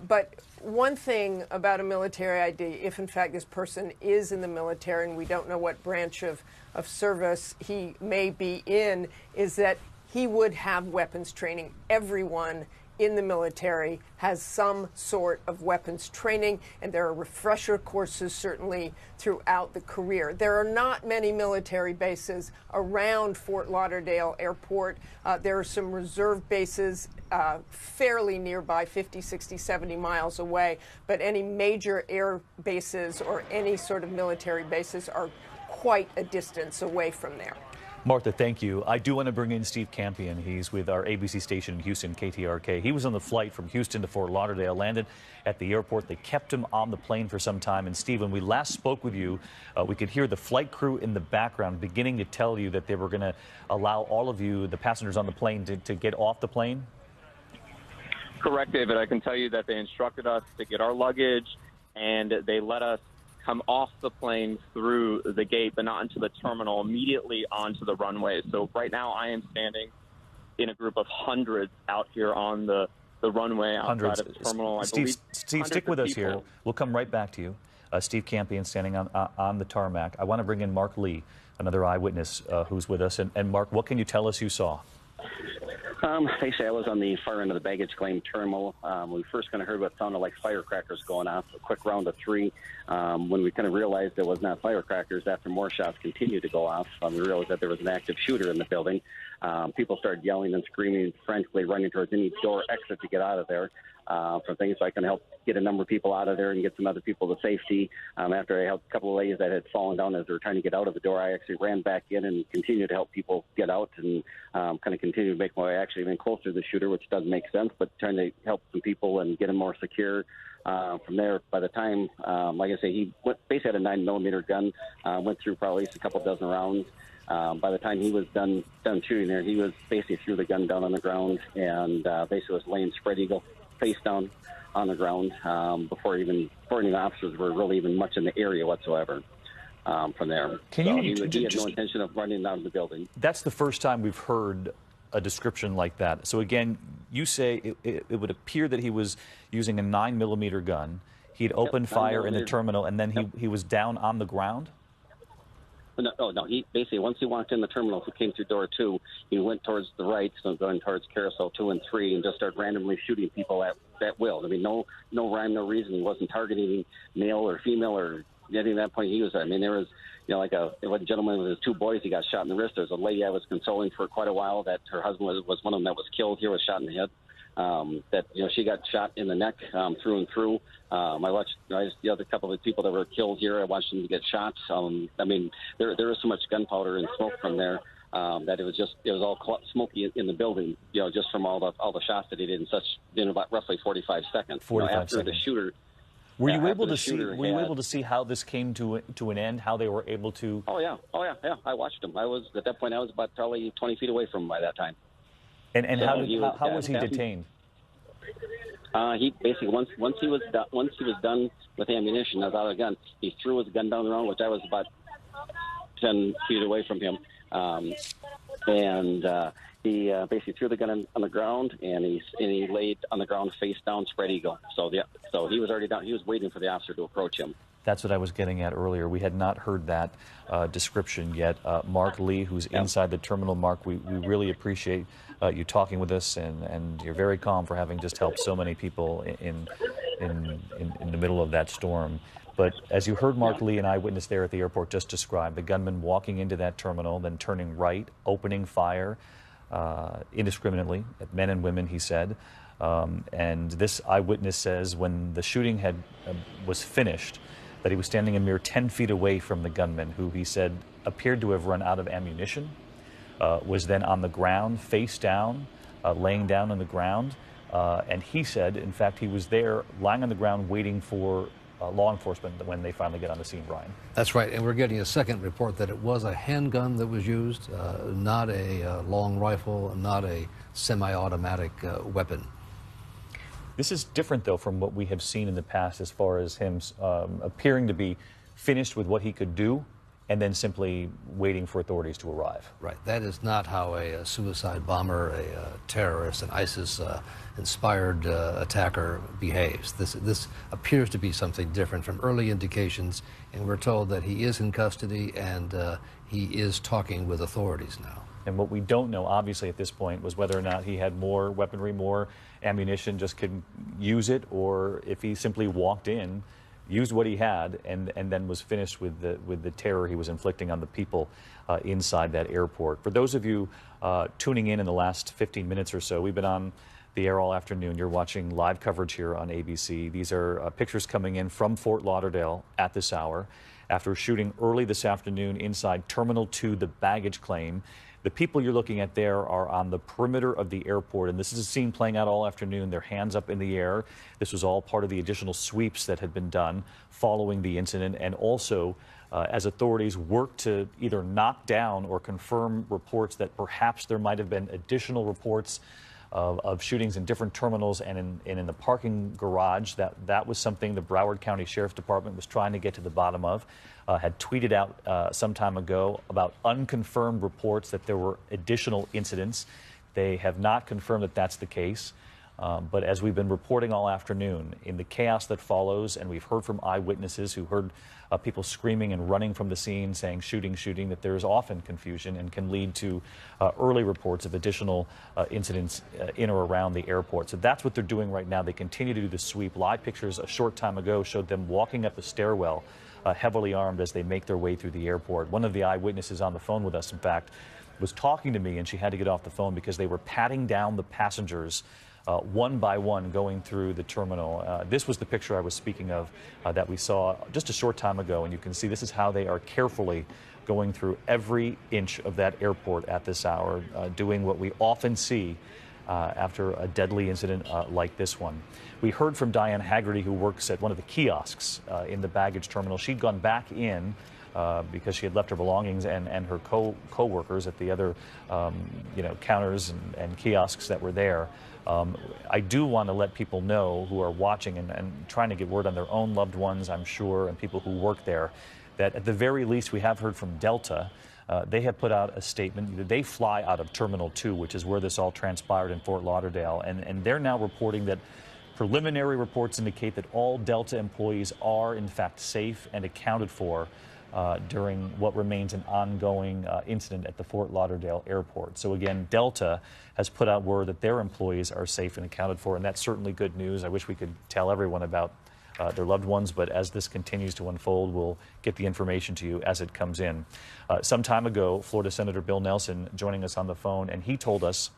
But one thing about a military ID, if in fact this person is in the military and we don't know what branch of service he may be in, is that he would have weapons training. Everyone in the military has some sort of weapons training, and there are refresher courses certainly throughout the career. There are not many military bases around Fort Lauderdale Airport. There are some reserve bases fairly nearby, 50, 60, 70 miles away, but any major air bases or any sort of military bases are quite a distance away from there. Martha, thank you. I do want to bring in Steve Campion. He's with our ABC station in Houston, KTRK. He was on the flight from Houston to Fort Lauderdale, landed at the airport. They kept him on the plane for some time. And Steve, when we last spoke with you, we could hear the flight crew in the background beginning to tell you that they were going to allow all of you, the passengers on the plane, to get off the plane. Correct, David. I can tell you that they instructed us to get our luggage, and they let us come off the plane through the gate, but not into the terminal, immediately onto the runway. So right now I am standing in a group of hundreds out here on the runway outside of the terminal. Steve, stick with us here. We'll come right back to you. Steve Campion standing on the tarmac. I want to bring in Mark Lee, another eyewitness who's with us. And Mark, what can you tell us you saw? Basically, I was on the far end of the baggage claim terminal. We first kind of heard what sounded like firecrackers going off, a quick round of three. When we kind of realized it was not firecrackers, after more shots continued to go off, we realized that there was an active shooter in the building. People started yelling and screaming, frantically running towards any door exit to get out of there. For things so I can help get a number of people out of there and get some other people to safety. After I helped a couple of ladies that had fallen down as they were trying to get out of the door, I actually ran back in and continued to help people get out and kind of continued to make my way actually even closer to the shooter, which doesn't make sense, but trying to help some people and get them more secure. From there, by the time, like I say, he basically had a 9mm gun, went through probably at least a couple dozen rounds. By the time he was done shooting there, he was basically threw the gun down on the ground and basically was laying spread eagle face down on the ground before any officers were really even much in the area whatsoever. From there, he had no intention of running out of the building. That's the first time we've heard a description like that. So again, you say it would appear that he was using a 9mm gun. He'd opened fire in the terminal, and then he was down on the ground. No. He basically, once he walked in the terminal, he came through door 2. He went towards the right, so going towards carousel 2 and 3, and just started randomly shooting people at will. I mean, no rhyme, no reason. He wasn't targeting male or female or anything at that point. He was. I mean, there was, like a gentleman with his 2 boys. He got shot in the wrist. There's a lady I was consoling for quite a while that her husband was one of them that was killed here, was shot in the head. That she got shot in the neck through and through. I watched the other couple of people that were killed here. I watched them get shot. I mean, there was so much gunpowder and smoke from there that it was all smoky in the building. Just from all the shots that he did in about roughly 45 seconds. After the shooter. Were you able to see how this came to an end? How they were able to? Oh yeah. I watched him. At that point I was about probably 20 feet away from him by that time. And so how was he detained? He basically once he was done with ammunition, as out of the gun, he threw his gun down the road, which I was about 10 feet away from him, and he basically threw the gun on the ground, and he laid on the ground face down, spread eagle. So he was already down. He was waiting for the officer to approach him. That's what I was getting at earlier. We had not heard that description yet. Mark Lee, who's inside the terminal. Mark, we really appreciate you talking with us, and you're very calm for having just helped so many people in the middle of that storm. But as you heard Mark Lee, an eyewitness there at the airport, just describe the gunman walking into that terminal, then turning right, opening fire indiscriminately at men and women, he said. And this eyewitness says when the shooting was finished, that he was standing a mere 10 feet away from the gunman, who he said appeared to have run out of ammunition, was then on the ground, face down, laying down on the ground. And he said, in fact, he was there lying on the ground waiting for law enforcement when they finally get on the scene, Brian. That's right, and we're getting a second report that it was a handgun that was used, not a long rifle, not a semi-automatic weapon. This is different, though, from what we have seen in the past as far as him appearing to be finished with what he could do and then simply waiting for authorities to arrive. Right. That is not how a suicide bomber, a terrorist, an ISIS-inspired attacker behaves. This appears to be something different from early indications, and we're told that he is in custody and he is talking with authorities now. And what we don't know, obviously, at this point, was whether or not he had more weaponry, more ammunition, just could use it, or if he simply walked in, used what he had, and then was finished with the terror he was inflicting on the people inside that airport. For those of you tuning in the last 15 minutes or so, we've been on the air all afternoon. You're watching live coverage here on ABC. These are pictures coming in from Fort Lauderdale at this hour after shooting early this afternoon inside Terminal 2, the baggage claim. The people you're looking at there are on the perimeter of the airport, and this is a scene playing out all afternoon. Their hands up in the air. This was all part of the additional sweeps that had been done following the incident, and also as authorities work to either knock down or confirm reports that perhaps there might have been additional reports of shootings in different terminals and in the parking garage. That was something the Broward County Sheriff's Department was trying to get to the bottom of. Had tweeted out some time ago about unconfirmed reports that there were additional incidents. They have not confirmed that that's the case. But as we've been reporting all afternoon, in the chaos that follows, and we've heard from eyewitnesses who heard people screaming and running from the scene saying shooting, shooting, that there is often confusion and can lead to early reports of additional incidents in or around the airport. So that's what they're doing right now. They continue to do the sweep. Live pictures a short time ago showed them walking up the stairwell, heavily armed, as they make their way through the airport. One of the eyewitnesses on the phone with us, in fact, was talking to me, and she had to get off the phone because they were patting down the passengers one by one going through the terminal. This was the picture I was speaking of that we saw just a short time ago, and you can see this is how they are carefully going through every inch of that airport at this hour, doing what we often see after a deadly incident like this one. We heard from Diane Haggerty, who works at one of the kiosks in the baggage terminal. She'd gone back in because she had left her belongings and her co-workers at the other counters and kiosks that were there. I do want to let people know who are watching and trying to get word on their own loved ones, I'm sure, and people who work there, that at the very least we have heard from Delta. They have put out a statement. They fly out of Terminal 2, which is where this all transpired in Fort Lauderdale, and they're now reporting that preliminary reports indicate that all Delta employees are in fact safe and accounted for during what remains an ongoing incident at the Fort Lauderdale airport. So again, Delta has put out word that their employees are safe and accounted for, and that's certainly good news. I wish we could tell everyone about their loved ones, but as this continues to unfold, we'll get the information to you as it comes in. Some time ago, Florida Senator Bill Nelson joining us on the phone, and he told us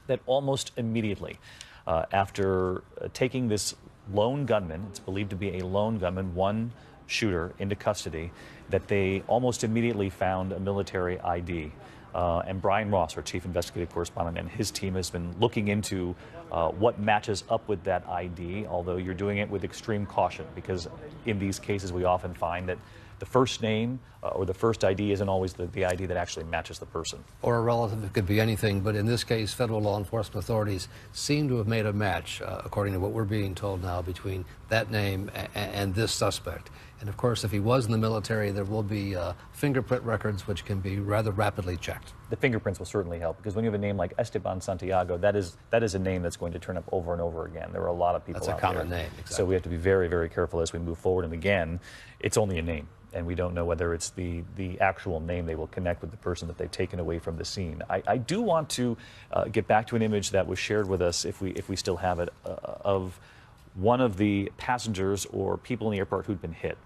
that almost immediately after taking this lone gunman, it's believed to be a lone gunman, one shooter, into custody, that they almost immediately found a military ID. And Brian Ross, our chief investigative correspondent, and his team has been looking into what matches up with that ID, although you're doing it with extreme caution, because in these cases we often find that the first name or the first ID isn't always the ID that actually matches the person. Or a relative, it could be anything, but in this case, federal law enforcement authorities seem to have made a match, according to what we're being told now, between that name and this suspect. And of course, if he was in the military, there will be fingerprint records which can be rather rapidly checked. The fingerprints will certainly help, because when you have a name like Esteban Santiago, that is a name that's going to turn up over and over again. There are a lot of people out there. That's a common name, exactly. So we have to be very, very careful as we move forward. And again, it's only a name, and we don't know whether it's the actual name they will connect with the person that they've taken away from the scene. I do want to get back to an image that was shared with us, if we still have it, of one of the passengers or people in the airport who'd been hit.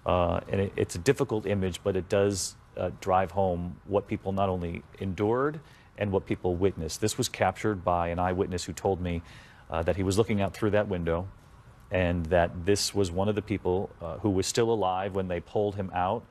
And it's a difficult image, but it does drive home what people not only endured and what people witnessed. This was captured by an eyewitness who told me that he was looking out through that window, and that this was one of the people who was still alive when they pulled him out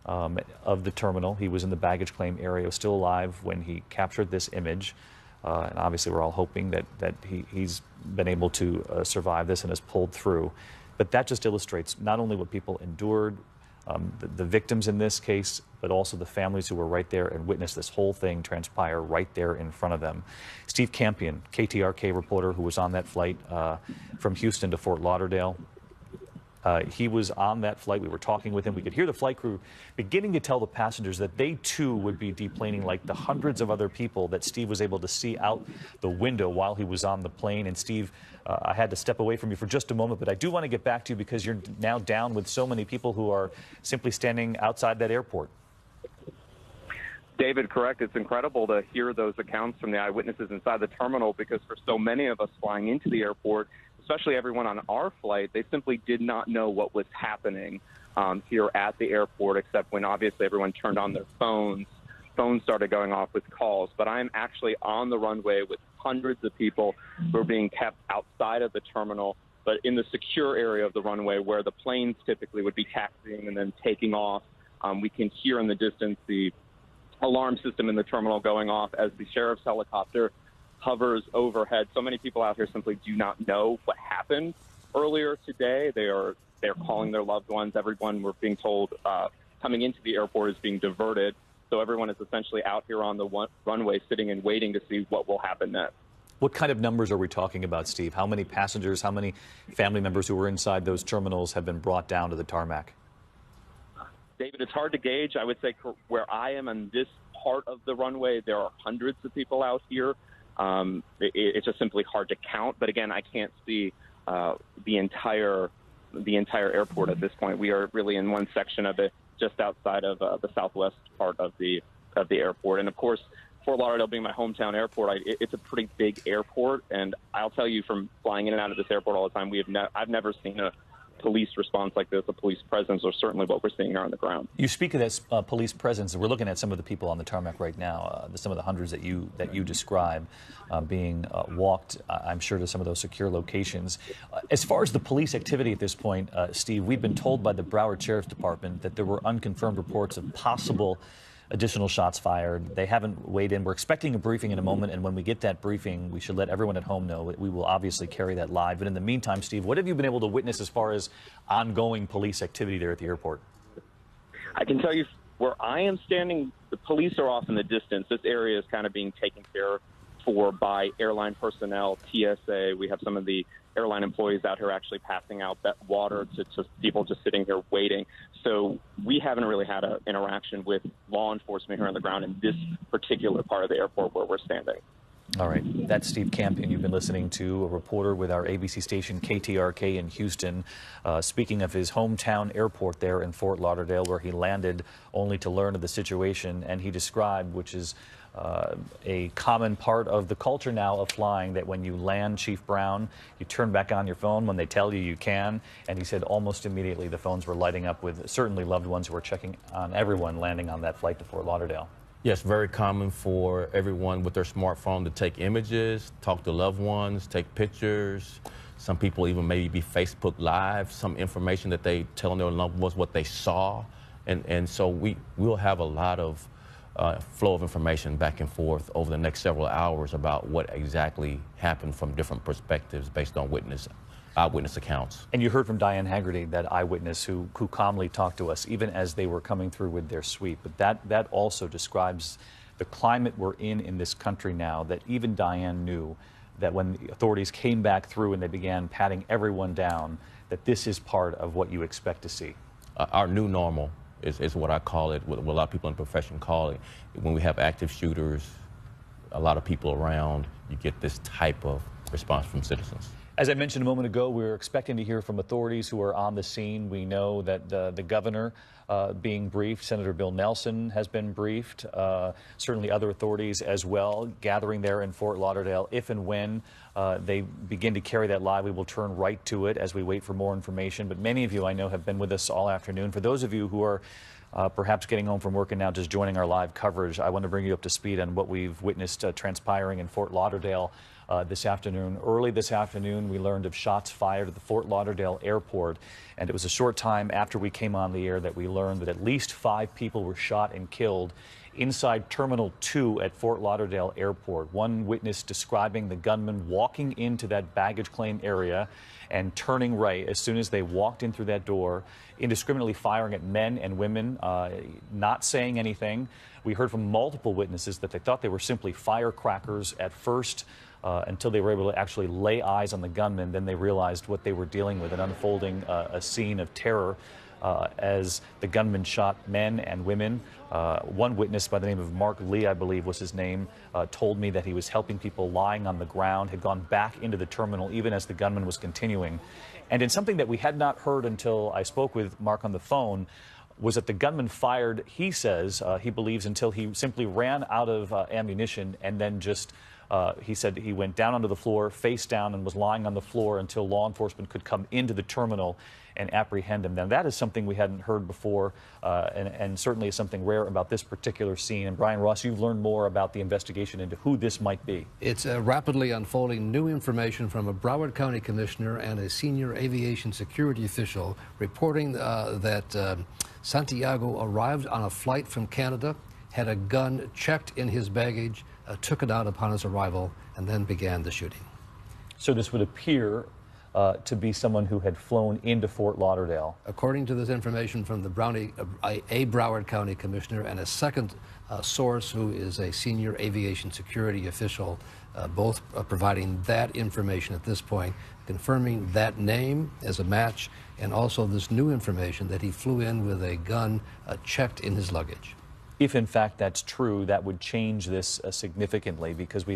of the terminal. He was in the baggage claim area, was still alive when he captured this image. And obviously we're all hoping that he's been able to survive this and has pulled through. But that just illustrates not only what people endured, the victims in this case, but also the families who were right there and witnessed this whole thing transpire right there in front of them. Steve Campion, KTRK reporter who was on that flight from Houston to Fort Lauderdale, He was on that flight. We were talking with him. We could hear the flight crew beginning to tell the passengers that they too would be deplaning like the hundreds of other people that Steve was able to see out the window while he was on the plane. And Steve, I had to step away from you for just a moment, but I do want to get back to you because you're now down with so many people who are simply standing outside that airport. David, correct. It's incredible to hear those accounts from the eyewitnesses inside the terminal because for so many of us flying into the airport, especially everyone on our flight, they simply did not know what was happening here at the airport, except when obviously everyone turned on their phones. Phones started going off with calls. But I'm actually on the runway with hundreds of people who are being kept outside of the terminal, but in the secure area of the runway where the planes typically would be taxiing and then taking off. We can hear in the distance the alarm system in the terminal going off as the sheriff's helicopter hovers overhead. So many people out here simply do not know what happened earlier today. They're calling their loved ones. Everyone, we're being told, coming into the airport is being diverted. So everyone is essentially out here on the runway sitting and waiting to see what will happen next. What kind of numbers are we talking about, Steve? How many passengers, how many family members who were inside those terminals have been brought down to the tarmac? David, it's hard to gauge. I would say where I am on this part of the runway, there are hundreds of people out here. It's just simply hard to count. But again, I can't see the entire airport at this point. We are really in one section of it, just outside of the southwest part of the airport. And of course, Fort Lauderdale being my hometown airport, it's a pretty big airport. And I'll tell you, from flying in and out of this airport all the time, I've never seen a police response like this, a police presence, or certainly what we're seeing here on the ground. You speak of that police presence, and we're looking at some of the people on the tarmac right now, some of the hundreds that you describe being walked, I'm sure, to some of those secure locations. As far as the police activity at this point, Steve, we've been told by the Broward Sheriff's Department that there were unconfirmed reports of possible additional shots fired. They haven't weighed in. We're expecting a briefing in a moment, and when we get that briefing, we should let everyone at home know. We will obviously carry that live. But in the meantime, Steve, what have you been able to witness as far as ongoing police activity there at the airport? I can tell you where I am standing, the police are off in the distance. This area is kind of being taken care for by airline personnel, TSA. We have some of the airline employees out here actually passing out that water to people just sitting here waiting. So we haven't really had an interaction with law enforcement here on the ground in this particular part of the airport where we're standing. All right. That's Steve Campion. You've been listening to a reporter with our ABC station KTRK in Houston, speaking of his hometown airport there in Fort Lauderdale, where he landed only to learn of the situation. And he described, which is a common part of the culture now of flying, that when you land, Chief Brown, you turn back on your phone when they tell you you can. And he said almost immediately the phones were lighting up with certainly loved ones who were checking on everyone landing on that flight to Fort Lauderdale. Yes, very common for everyone with their smartphone to take images, talk to loved ones, take pictures. Some people even maybe be Facebook Live, some information that they telling their loved ones what they saw. And so we'll have a lot of flow of information back and forth over the next several hours about what exactly happened from different perspectives based on eyewitness accounts. And you heard from Diane Haggerty, that eyewitness who calmly talked to us even as they were coming through with their sweep. But that also describes the climate we're in this country now, that even Diane knew that when the authorities came back through and they began patting everyone down, that this is part of what you expect to see. Our new normal is what I call it, what a lot of people in the profession call it. When we have active shooters, a lot of people around, you get this type of response from citizens. As I mentioned a moment ago, we're expecting to hear from authorities who are on the scene. We know that the governor being briefed, Senator Bill Nelson has been briefed, certainly other authorities as well, gathering there in Fort Lauderdale. If and when they begin to carry that live, we will turn right to it as we wait for more information. But many of you, I know, have been with us all afternoon. For those of you who are perhaps getting home from work and now just joining our live coverage, I want to bring you up to speed on what we've witnessed transpiring in Fort Lauderdale this afternoon. Early this afternoon, we learned of shots fired at the Fort Lauderdale airport, and it was a short time after we came on the air that we learned that at least 5 people were shot and killed inside Terminal 2 at Fort Lauderdale Airport. One witness describing the gunman walking into that baggage claim area and turning right as soon as they walked in through that door, indiscriminately firing at men and women, not saying anything. We heard from multiple witnesses that they thought they were simply firecrackers at first. until they were able to actually lay eyes on the gunman. Then they realized what they were dealing with, an unfolding a scene of terror as the gunman shot men and women. One witness by the name of Mark Lee, I believe was his name, told me that he was helping people lying on the ground, had gone back into the terminal even as the gunman was continuing. And in something that we had not heard until I spoke with Mark on the phone, was that the gunman fired, he says, he believes, until he simply ran out of ammunition, and then just, he said he went down onto the floor, face down, and was lying on the floor until law enforcement could come into the terminal and apprehend him. Now, that is something we hadn't heard before, and certainly is something rare about this particular scene. And Brian Ross, you've learned more about the investigation into who this might be. It's rapidly unfolding new information from a Broward County commissioner and a senior aviation security official reporting that Santiago arrived on a flight from Canada, had a gun checked in his baggage, took it out upon his arrival, and then began the shooting. So this would appear to be someone who had flown into Fort Lauderdale. According to this information from the Broward County commissioner and a second source who is a senior aviation security official, both providing that information at this point, confirming that name as a match, and also this new information that he flew in with a gun checked in his luggage. If in fact that's true, that would change this significantly, because we